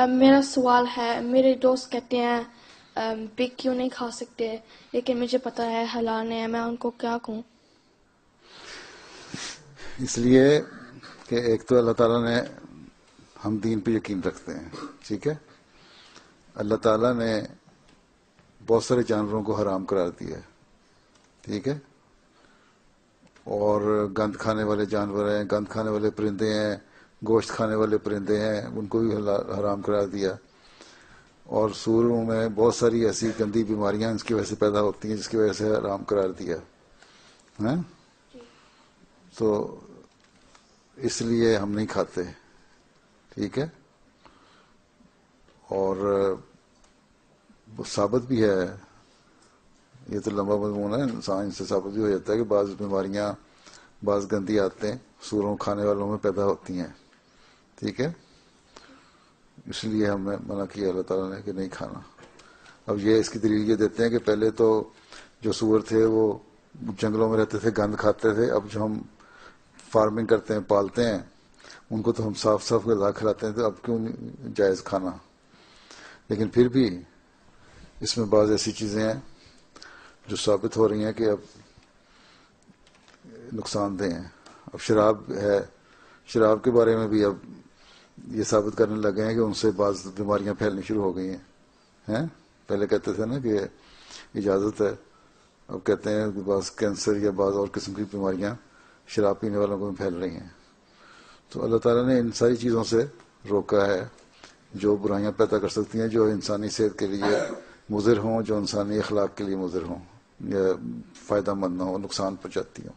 میرا سوال ہے، میرے دوست کہتے ہیں پگ کیوں نہیں کھا سکتے، لیکن مجھے پتا ہے حلال ہے، میں ان کو کیا کہوں؟ اس لیے کہ ایک تو اللہ تعالیٰ نے، ہم دین پہ یقین رکھتے ہیں، ٹھیک ہے. اللہ تعالیٰ نے بہت سارے جانوروں کو حرام قرار دیا ہے، ٹھیک ہے. اور گند کھانے والے جانور ہیں، گند کھانے والے پرندے ہیں، گوشت کھانے والے پرندے ہیں، ان کو بھی حرام قرار دیا. اور سوروں میں بہت ساری ایسی گندی بیماریاں اس کی وجہ سے پیدا ہوتی ہیں جس کی وجہ سے حرام قرار دیا ہے. تو اس لیے ہم نہیں کھاتے، ٹھیک ہے. اور وہ ثابت بھی ہے، یہ تو لمبا مضمون ہے، انسان سے ثابت بھی ہو جاتا ہے کہ بعض بیماریاں، بعض گندی عادتیں سوروں کھانے والوں میں پیدا ہوتی ہیں، ٹھیک ہے. اس لیے ہمیں منع کیا اللہ تعالیٰ نے کہ نہیں کھانا. اب یہ اس کی دلیل یہ دیتے ہیں کہ پہلے تو جو سور تھے وہ جنگلوں میں رہتے تھے، گند کھاتے تھے. اب جو ہم فارمنگ کرتے ہیں، پالتے ہیں، ان کو تو ہم صاف صاف غذا کھلاتے ہیں، تو اب کیوں نہیں جائز کھانا. لیکن پھر بھی اس میں بعض ایسی چیزیں ہیں جو ثابت ہو رہی ہیں کہ اب نقصان دہ ہیں. اب شراب ہے، شراب کے بارے میں بھی اب یہ ثابت کرنے لگے ہیں کہ ان سے بعض بیماریاں پھیلنی شروع ہو گئی ہیں. پہلے کہتے تھے نا کہ اجازت ہے، اب کہتے ہیں کہ بعض کینسر یا بعض اور قسم کی بیماریاں شراب پینے والوں کو پھیل رہی ہیں. تو اللہ تعالیٰ نے ان ساری چیزوں سے روکا ہے جو برائیاں پیدا کر سکتی ہیں، جو انسانی صحت کے لیے مضر ہوں، جو انسانی اخلاق کے لیے مضر ہوں یا فائدہ مند نہ ہوں، نقصان پہنچاتی ہوں.